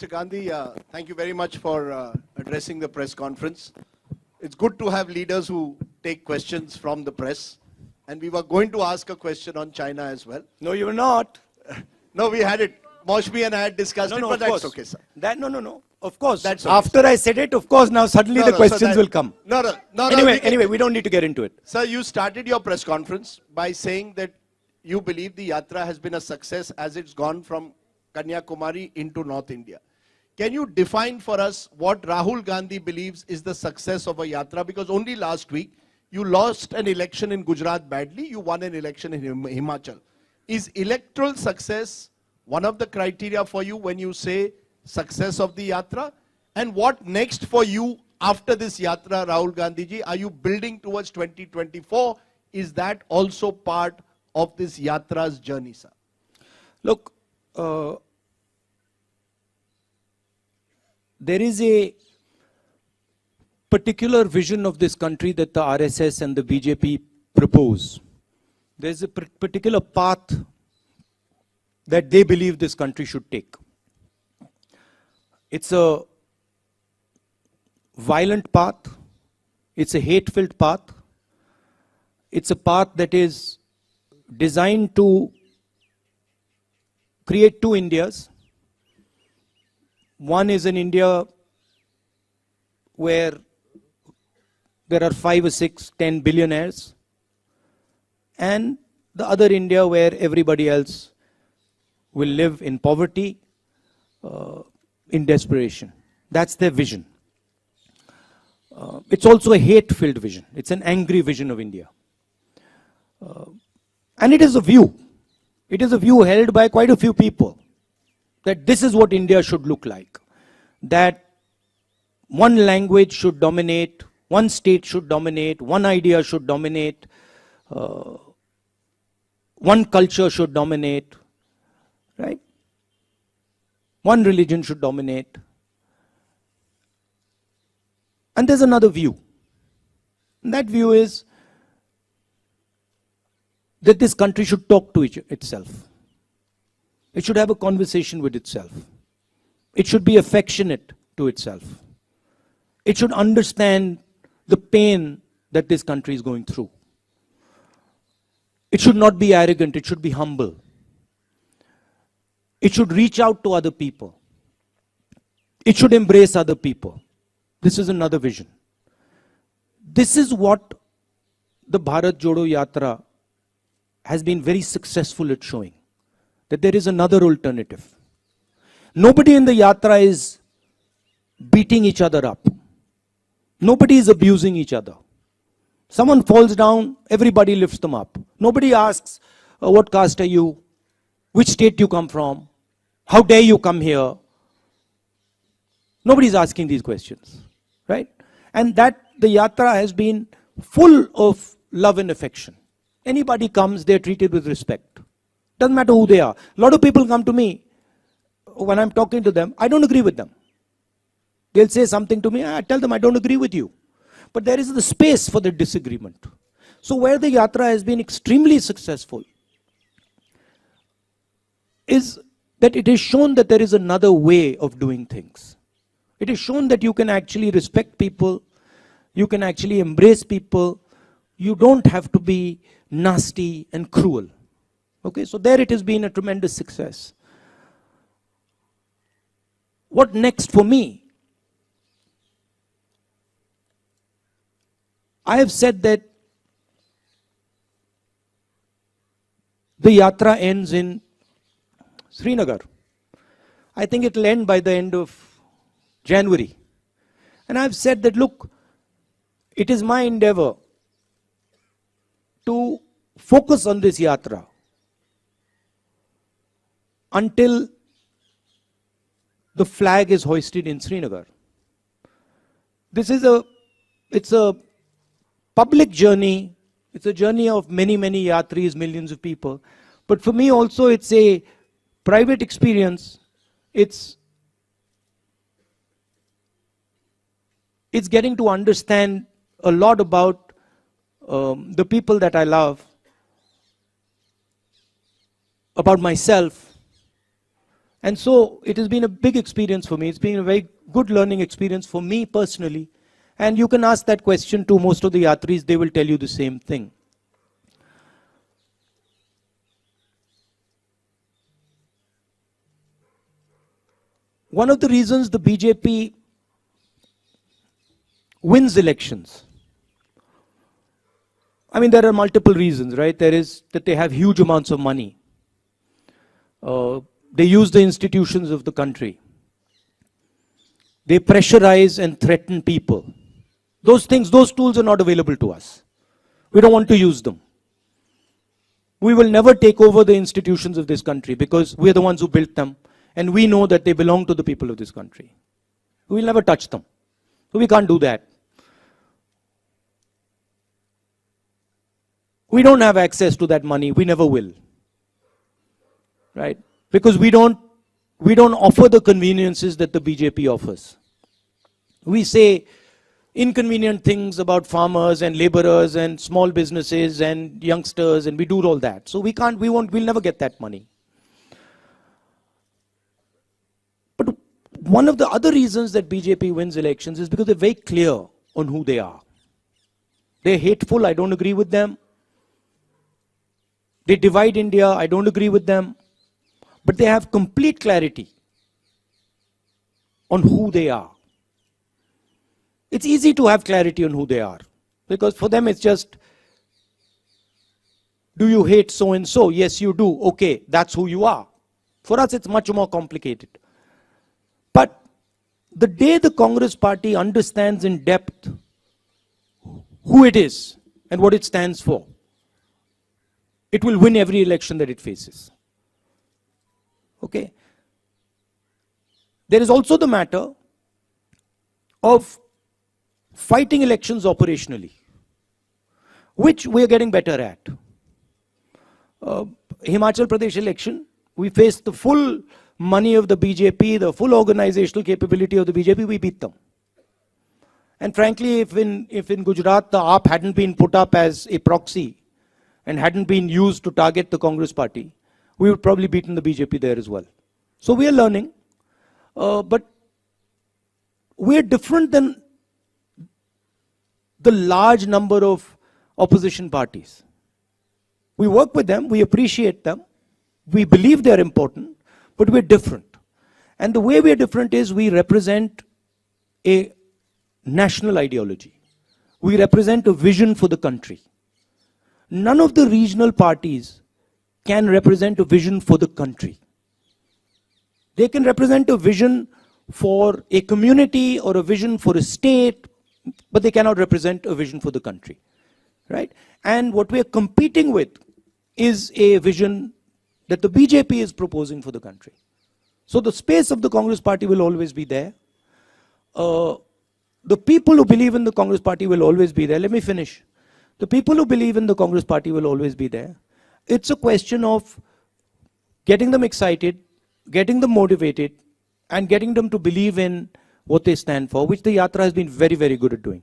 Mr. Gandhi, thank you very much for addressing the press conference. It's good to have leaders who take questions from the press. And we were going to ask a question on China as well. No, you were not. No, we had it. Moshmi and I had discussed it, but that's okay, sir. No. Of course. That's okay, After I said it, of course, now suddenly the questions will come. No. Anyway, we don't need to get into it. Sir, you started your press conference by saying that you believe the Yatra has been a success as it's gone from Kanyakumari into North India. Can you define for us what Rahul Gandhi believes is the success of a Yatra? Because only last week, you lost an election in Gujarat badly, you won an election in Himachal. Is electoral success one of the criteria for you when you say success of the Yatra? And what next for you after this Yatra, Rahul Gandhi ji? Are you building towards 2024? Is that also part of this Yatra's journey, sir? Look, there is a particular vision of this country that the RSS and the BJP propose. There's a particular path that they believe this country should take. It's a violent path. It's a hate-filled path. It's a path that is designed to create two Indias. One is an India where there are 5 or 6, 10 billionaires, and the other India where everybody else will live in poverty, in desperation. That's their vision. It's also a hate-filled vision. It's an angry vision of India. And it is a view. It is a view held by quite a few people that this is what India should look like. That one language should dominate, one state should dominate, one idea should dominate, one culture should dominate, right? One religion should dominate. And there's another view. And that view is that this country should talk to itself. It should have a conversation with itself. It should be affectionate to itself. It should understand the pain that this country is going through. It should not be arrogant, it should be humble. It should reach out to other people. It should embrace other people. This is another vision. This is what the Bharat Jodo Yatra has been very successful at showing. That there is another alternative. Nobody in the Yatra is beating each other up. Nobody is abusing each other. Someone falls down, everybody lifts them up. Nobody asks, what caste are you? Which state you come from? How dare you come here? Nobody is asking these questions, right? And that the Yatra has been full of love and affection. Anybody comes, they're treated with respect. Doesn't matter who they are. A lot of people come to me, when I'm talking to them, I don't agree with them. They'll say something to me, I tell them I don't agree with you. But there is the space for the disagreement. So where the Yatra has been extremely successful is that it has shown that there is another way of doing things. It has shown that you can actually respect people, you can actually embrace people, you don't have to be nasty and cruel. Okay, so there it has been a tremendous success. What next for me? I have said that the Yatra ends in Srinagar. I think it will end by the end of January. And I've said that, look, it is my endeavor to focus on this Yatra until the flag is hoisted in Srinagar. It's a public journey. It's a journey of many, many yatris, millions of people. But for me also, it's a private experience. It's getting to understand a lot about the people that I love, about myself, And so it has been a big experience for me. It's been a very good learning experience for me personally. And you can ask that question to most of the yatris, they will tell you the same thing. One of the reasons the BJP wins elections, I mean, there are multiple reasons, right? There is that they have huge amounts of money. They use the institutions of the country. They pressurize and threaten people. Those things, those tools are not available to us. We don't want to use them. We will never take over the institutions of this country because we are the ones who built them and we know that they belong to the people of this country. We will never touch them. So we can't do that. We don't have access to that money. We never will. Right? Because we don't offer the conveniences that the BJP offers. We say inconvenient things about farmers and laborers and small businesses and youngsters, and we do all that. So we'll never get that money. But one of the other reasons that BJP wins elections is because they're very clear on who they are. They're hateful, I don't agree with them. They divide India, I don't agree with them. But they have complete clarity on who they are. It's easy to have clarity on who they are. Because for them it's just, do you hate so and so? Yes, you do. Okay, that's who you are. For us it's much more complicated. But the day the Congress party understands in depth who it is and what it stands for, it will win every election that it faces. Okay? There is also the matter of fighting elections operationally, which we are getting better at. Himachal Pradesh election, we faced the full money of the BJP, the full organizational capability of the BJP, we beat them. And frankly, if in Gujarat the AAP hadn't been put up as a proxy and hadn't been used to target the Congress party, we would probably beaten the BJP there as well. So we are learning, but we are different than the large number of opposition parties. We work with them, we appreciate them, we believe they are important, but we're different. And the way we are different is we represent a national ideology. We represent a vision for the country. None of the regional parties can represent a vision for the country. They can represent a vision for a community or a vision for a state, but they cannot represent a vision for the country. Right? And what we are competing with is a vision that the BJP is proposing for the country. So the space of the Congress party will always be there. The people who believe in the Congress party will always be there. Let me finish. The people who believe in the Congress party will always be there. It's a question of getting them excited, getting them motivated, and getting them to believe in what they stand for, which the Yatra has been very, very good at doing.